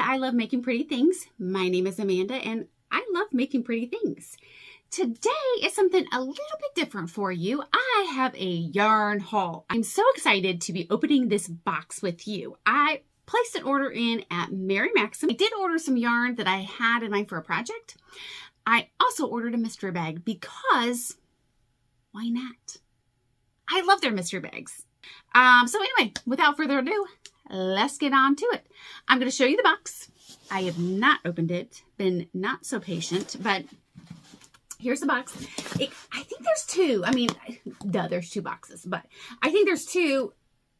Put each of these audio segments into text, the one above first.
I love making pretty things. My name is Amanda and I love making pretty things. Today is something a little bit different for you. I have a yarn haul. I'm so excited to be opening this box with you. I placed an order in at Mary Maxim. I did order some yarn that I had in mind for a project. I also ordered a mystery bag because why not? I love their mystery bags. So anyway, without further ado, let's get on to it. I'm going to show you the box. I have not opened it, been not so patient, but here's the box. I think there's two. I mean, there's two boxes, but I think there's two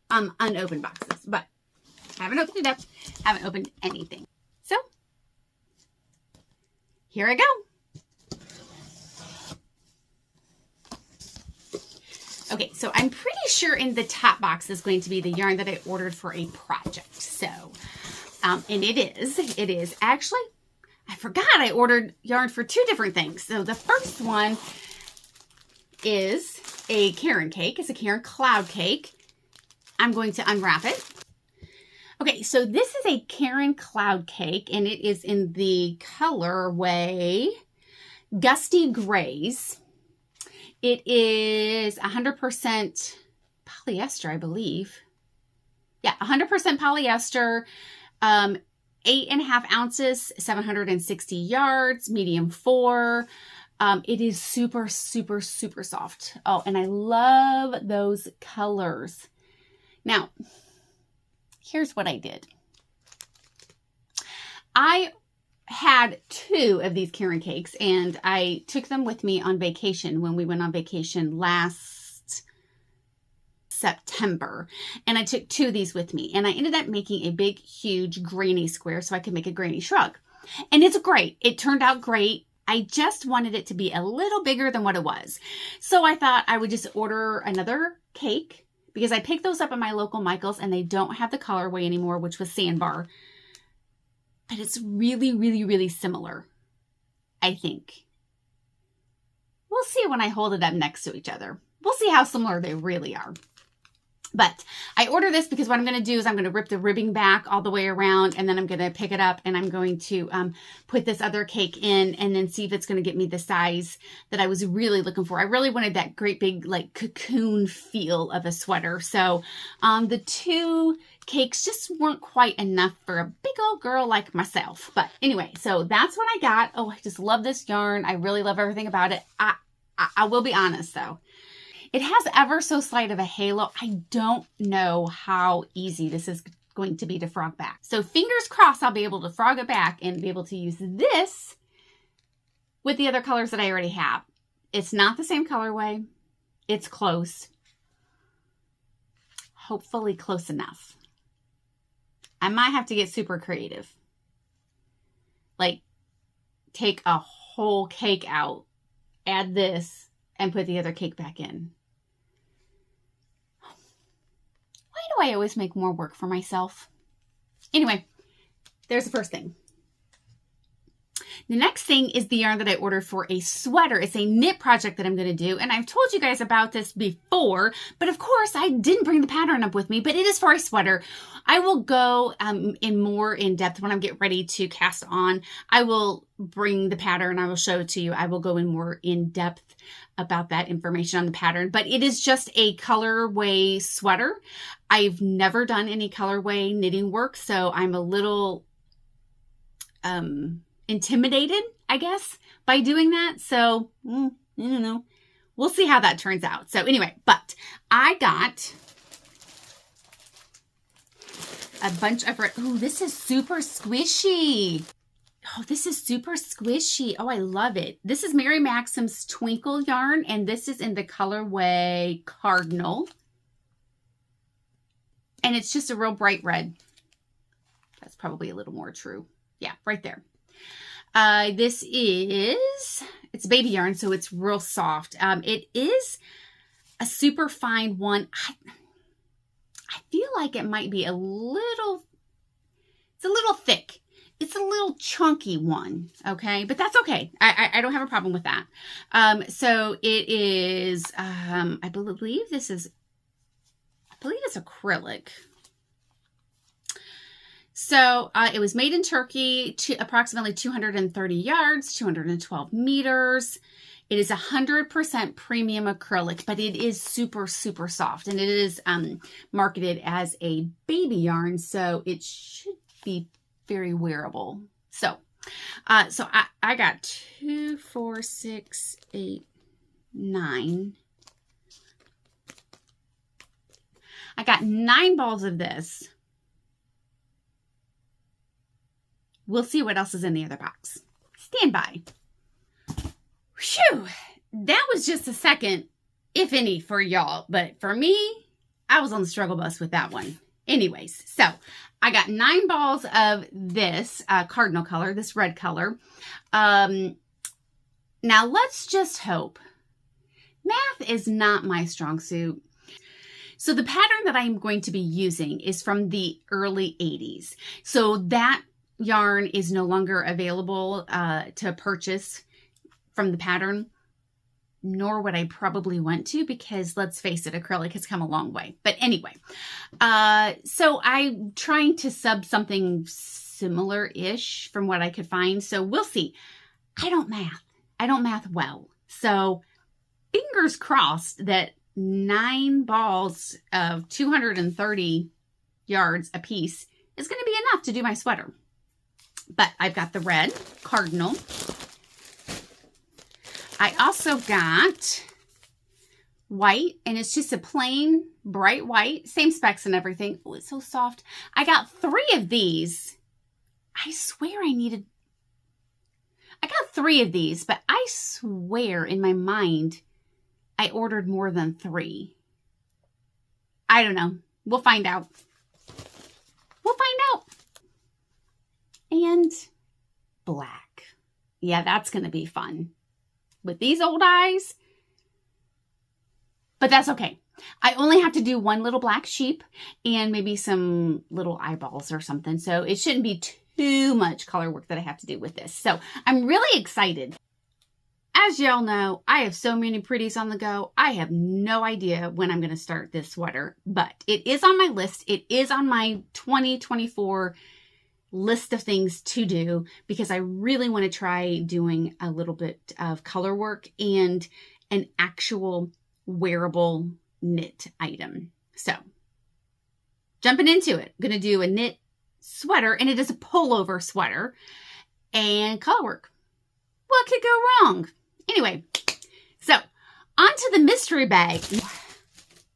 unopened boxes, but I haven't opened it up. Haven't opened anything. So here I go. Okay, so I'm pretty sure in the top box is going to be the yarn that I ordered for a project. So, and it is actually, I forgot I ordered yarn for two different things. So the first one is a Karen cake. It's a Karen cloud cake. I'm going to unwrap it. Okay, so this is a Karen cloud cake and it is in the colorway Gusty Grays. It is 100% polyester, I believe. Yeah, 100% polyester, 8.5 ounces, 760 yards, medium 4. It is super, super, super soft. Oh, and I love those colors. Now, here's what I did. I had two of these Karen cakes and I took them with me on vacation when we went on vacation last September. And I took two of these with me and I ended up making a big, huge granny square so I could make a granny shrug. And it's great. It turned out great. I just wanted it to be a little bigger than what it was. So I thought I would just order another cake because I picked those up at my local Michael's and they don't have the colorway anymore, which was Sandbar. But it's really, really, really similar, I think. We'll see when I hold it up next to each other. We'll see how similar they really are. But I ordered this because what I'm going to do is I'm going to rip the ribbing back all the way around and then I'm going to pick it up and I'm going to put this other cake in and then see if it's going to get me the size that I was really looking for. I really wanted that great big like cocoon feel of a sweater. So the two cakes just weren't quite enough for a big old girl like myself. But anyway, so that's what I got. Oh, I just love this yarn. I really love everything about it. I will be honest though. It has ever so slight of a halo. I don't know how easy this is going to be to frog back. So fingers crossed I'll be able to frog it back and be able to use this with the other colors that I already have. It's not the same colorway. It's close. Hopefully close enough. I might have to get super creative. Like take a whole cake out, add this, and put the other cake back in. Why do I always make more work for myself? Anyway, there's the first thing. The next thing is the yarn that I ordered for a sweater. It's a knit project that I'm going to do. And I've told you guys about this before, but of course I didn't bring the pattern up with me, but it is for a sweater. I will go in more in depth when I get ready to cast on. I will bring the pattern. I will show it to you. I will go in more in depth about that information on the pattern, but it is just a colorway sweater. I've never done any colorway knitting work, so I'm a little intimidated, I guess, by doing that. So, I don't know. We'll see how that turns out. So anyway, but I got a bunch of, oh, this is super squishy. Oh, this is super squishy. Oh, I love it. This is Mary Maxim's Twinkle yarn, and this is in the colorway Cardinal. And it's just a real bright red. That's probably a little more true. Yeah, right there. This is, it's baby yarn, so it's real soft. It is a super fine one. I feel like it might be a little, it's a little thick. It's a little chunky one, okay? But that's okay. I don't have a problem with that. So it is, I believe this is, I believe it's acrylic. So it was made in Turkey, to approximately 230 yards, 212 meters. It is 100% premium acrylic, but it is super, super soft. And it is marketed as a baby yarn, so it should be very wearable. So, I got 2, 4, 6, 8, 9. I got 9 balls of this. We'll see what else is in the other box. Stand by. Whew, that was just a second, if any, for y'all. But for me, I was on the struggle bus with that one. Anyways, so I got 9 balls of this cardinal color, this red color. Now let's just hope. Math is not my strong suit. So the pattern that I'm going to be using is from the early 80s. So that yarn is no longer available to purchase from the pattern, nor would I probably want to, because let's face it, acrylic has come a long way. But anyway, so I'm trying to sub something similar-ish from what I could find. So we'll see. I don't math well. So fingers crossed that 9 balls of 230 yards a piece is going to be enough to do my sweater. But I've got the red cardinal. I also got white, and it's just a plain bright white, same specs and everything. Oh, it's so soft. I got 3 of these. I swear I got 3 of these, but I swear in my mind I ordered more than 3. I don't know. We'll find out. And black. Yeah, that's going to be fun with these old eyes. But that's okay. I only have to do 1 little black sheep and maybe some little eyeballs or something. So it shouldn't be too much color work that I have to do with this. So I'm really excited. As y'all know, I have so many pretties on the go. I have no idea when I'm going to start this sweater, but it is on my list. It is on my 2024 list of things to do, because I really want to try doing a little bit of color work and an actual wearable knit item. So jumping into it, I'm going to do a knit sweater, and it is a pullover sweater, and color work. What could go wrong? Anyway, so onto the mystery bag.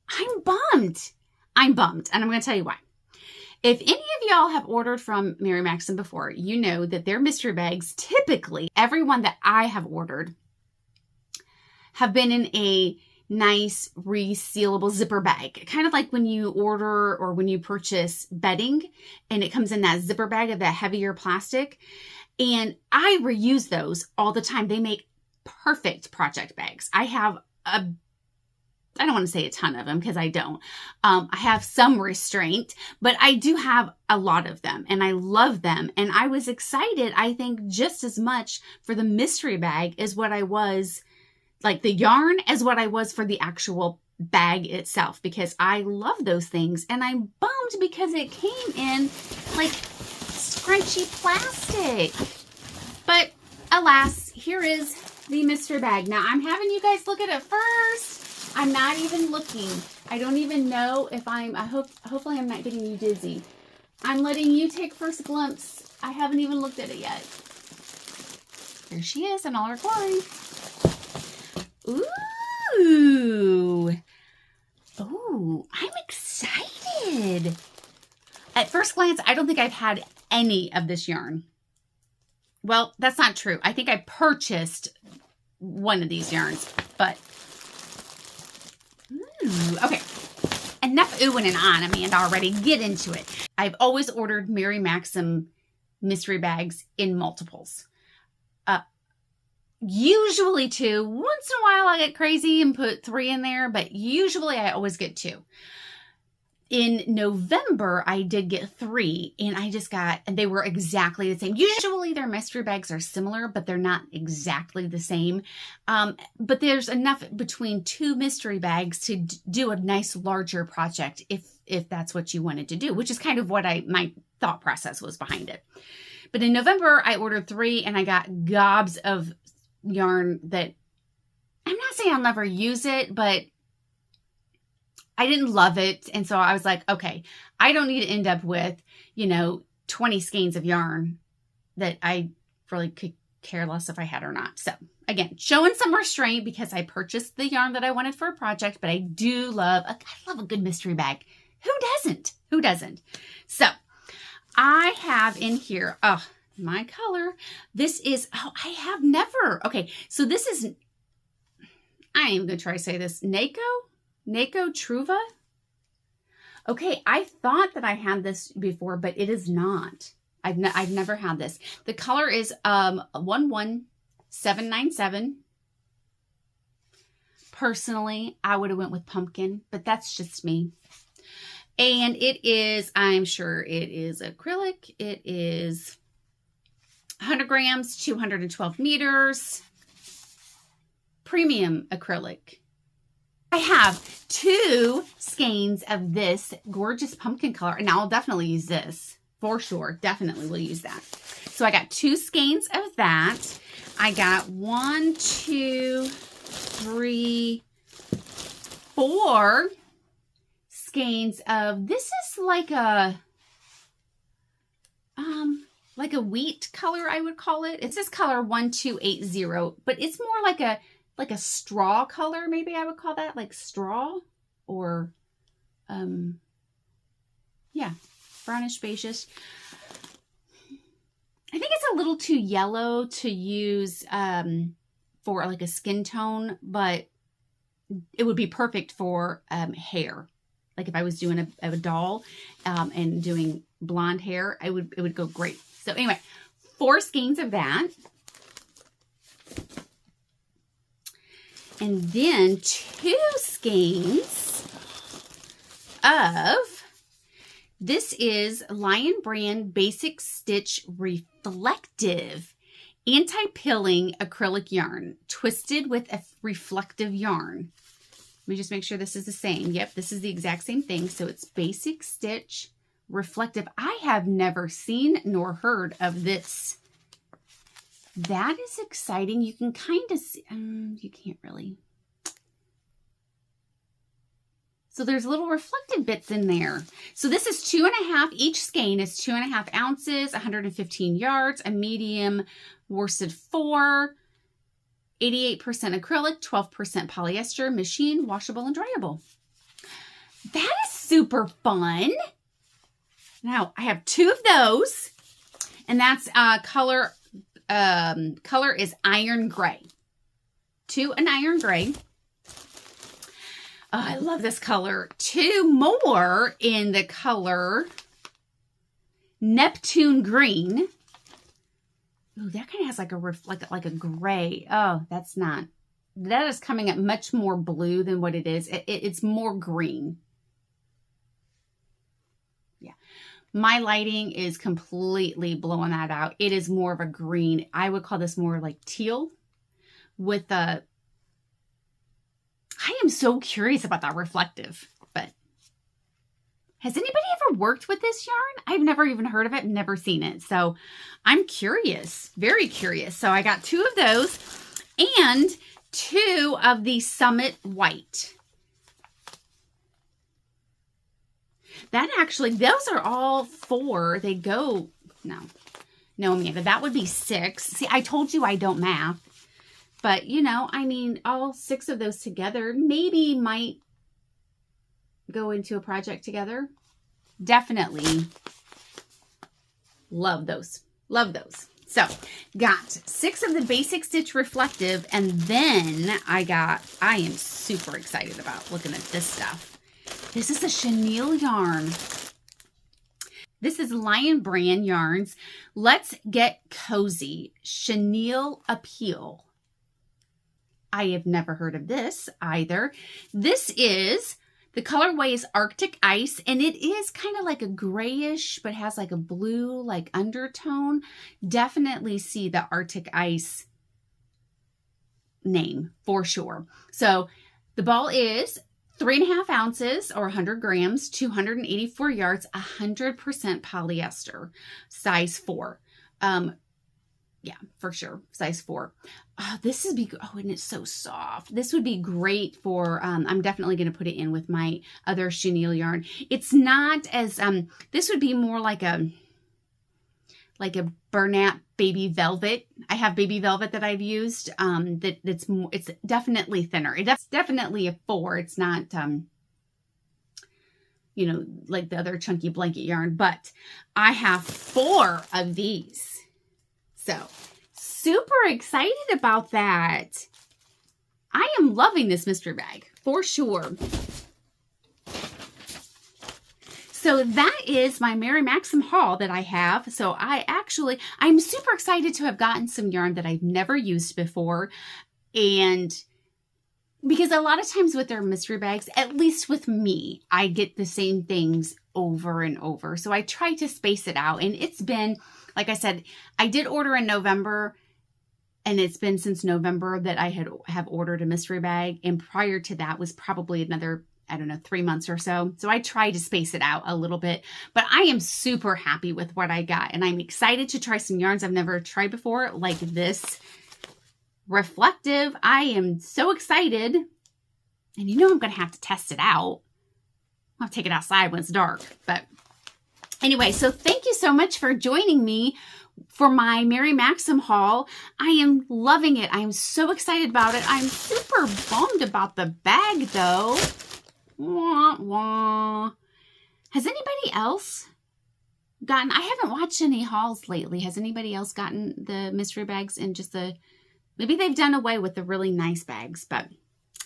I'm bummed, and I'm going to tell you why. If any of y'all have ordered from Mary Maxim before, you know that their mystery bags, typically, every one that I have ordered, have been in a nice resealable zipper bag. Kind of like when you order or when you purchase bedding and it comes in that zipper bag of that heavier plastic. And I reuse those all the time. They make perfect project bags. I have I don't want to say a ton of them, because I don't. I have some restraint, but I do have a lot of them, and I love them. And I was excited, I think, just as much for the mystery bag as what I was, like the yarn, as what I was for the actual bag itself, because I love those things. And I'm bummed because it came in like scrunchy plastic. But alas, here is the mystery bag. Now I'm having you guys look at it first. I'm not even looking. I don't even know if hopefully I'm not getting you dizzy. I'm letting you take first glimpse. I haven't even looked at it yet. Here she is in all her glory. Ooh. Oh, I'm excited. At first glance, I don't think I've had any of this yarn. Well, that's not true. I think I purchased one of these yarns, but okay. Enough oohing and on, Amanda, already. Get into it. I've always ordered Mary Maxim mystery bags in multiples. Usually 2. Once in a while I get crazy and put 3 in there, but usually I always get 2. In November, I did get 3, and and they were exactly the same. Usually their mystery bags are similar, but they're not exactly the same. But there's enough between 2 mystery bags to do a nice larger project if that's what you wanted to do, which is kind of what my thought process was behind it. But in November, I ordered 3 and I got gobs of yarn that I'm not saying I'll never use it, but I didn't love it. And so I was like, okay, I don't need to end up with, 20 skeins of yarn that I really could care less if I had or not. So again, showing some restraint because I purchased the yarn that I wanted for a project, but I love a good mystery bag. Who doesn't? Who doesn't? So I have in here, my color. This is, I have never, okay. So this is, I am going to try to say this, Nako Truva. Okay, I thought that I had this before, but it is not. I've never had this. The color is 11797. Personally, I would have went with pumpkin, but that's just me. And it is, I'm sure it is acrylic. It is 100 grams, 212 meters, premium acrylic. I have 2 skeins of this gorgeous pumpkin color, and I'll definitely use this for sure. Definitely will use that. So I got 2 skeins of that. I got 1, 2, 3, 4 skeins of, this is like a wheat color, I would call it. It's this color 1280, but it's more like a straw color, maybe I would call that, like straw, or yeah, brownish beigeish. I think it's a little too yellow to use for like a skin tone, but it would be perfect for hair. Like if I was doing a doll and doing blonde hair, it would go great. So anyway, 4 skeins of that. And then 2 skeins of, this is Lion Brand Basic Stitch Reflective Anti-Pilling Acrylic Yarn, twisted with a reflective yarn. Let me just make sure this is the same. Yep, this is the exact same thing. So it's Basic Stitch Reflective. I have never seen nor heard of this. That is exciting. You can kind of see, you can't really. So there's little reflective bits in there. So this is 2.5, each skein is 2.5 ounces, 115 yards, a medium worsted 4, 88% acrylic, 12% polyester, machine, washable, and dryable. That is super fun. Now I have 2 of those, and that's color is iron gray. 2 an iron gray. Oh, I love this color. 2 more in the color Neptune green. Oh, that kind of has like a gray. Oh, that is coming up much more blue than what it is. It's more green. Yeah. My lighting is completely blowing that out. It is more of a green. I would call this more like teal with a, I am so curious about that reflective, but has anybody ever worked with this yarn? I've never even heard of it, never seen it. So I'm curious, very curious. So I got 2 of those and 2 of the Summit White. That actually, those are all 4. They go, no, Amanda, that would be 6. See, I told you I don't math. But, I mean, all 6 of those together maybe might go into a project together. Definitely love those. Love those. So, got 6 of the Basic Stitch Reflective, and then I am super excited about looking at this stuff. This is a chenille yarn. This is Lion Brand Yarns. Let's Get Cozy Chenille Appeal. I have never heard of this either. This is, the colorway is Arctic Ice, and it is kind of like a grayish, but has like a blue, like undertone. Definitely see the Arctic Ice name for sure. So the ball is 3.5 ounces or 100 grams, 284 yards, 100% polyester, size 4. Yeah, for sure. Size 4. Oh, this would be, oh, and it's so soft. This would be great for, I'm definitely going to put it in with my other chenille yarn. It's not as, this would be more like a Bernat baby velvet. I have baby velvet that I've used, that's more, it's definitely thinner. It's definitely a 4. It's not, you know, like the other chunky blanket yarn, but I have 4 of these. So, super excited about that. I am loving this mystery bag, for sure. So that is my Mary Maxim haul that I have. So I'm super excited to have gotten some yarn that I've never used before. And because a lot of times with their mystery bags, at least with me, I get the same things over and over. So I try to space it out. And it's been, like I said, I did order in November, and it's been since November that I have ordered a mystery bag. And prior to that was probably another, I don't know, 3 months or so. So I try to space it out a little bit, but I am super happy with what I got. And I'm excited to try some yarns I've never tried before, like this reflective. I am so excited. And you know I'm going to have to test it out. I'll take it outside when it's dark. But anyway, so thank you so much for joining me for my Mary Maxim haul. I am loving it. I am so excited about it. I'm super bummed about the bag though. Wah, wah. Has anybody else gotten, I haven't watched any hauls lately. Has anybody else gotten the mystery bags in just maybe they've done away with the really nice bags, but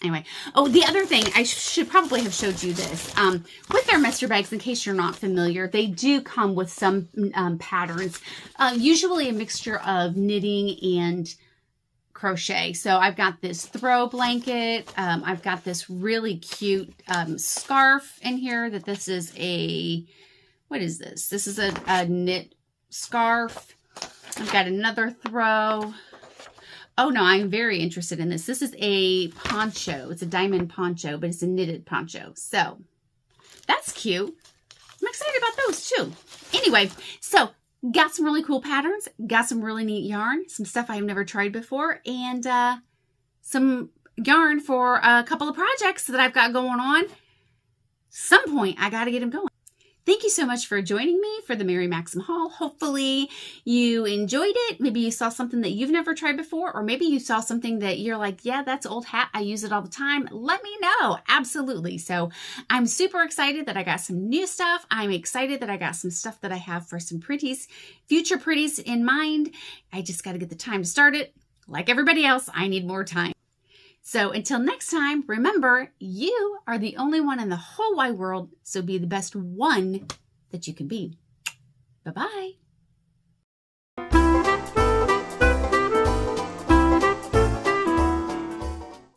anyway. Oh, the other thing, I should probably have showed you this. With their mystery bags, in case you're not familiar, they do come with some patterns, usually a mixture of knitting and crochet. So I've got this throw blanket. I've got this really cute scarf in here that this is what is this? This is a knit scarf. I've got another throw. Oh no, I'm very interested in this. This is a poncho. It's a diamond poncho, but it's a knitted poncho. So that's cute. I'm excited about those too. Anyway, so got some really cool patterns, got some really neat yarn, some stuff I've never tried before, and some yarn for a couple of projects that I've got going on. Some point, I got to get them going. Thank you so much for joining me for the Mary Maxim haul. Hopefully you enjoyed it. Maybe you saw something that you've never tried before, or maybe you saw something that you're like, yeah, that's old hat. I use it all the time. Let me know. Absolutely. So I'm super excited that I got some new stuff. I'm excited that I got some stuff that I have for some pretties, future pretties in mind. I just got to get the time to start it. Like everybody else, I need more time. So until next time, remember, you are the only one in the whole wide world, so be the best one that you can be. Bye-bye.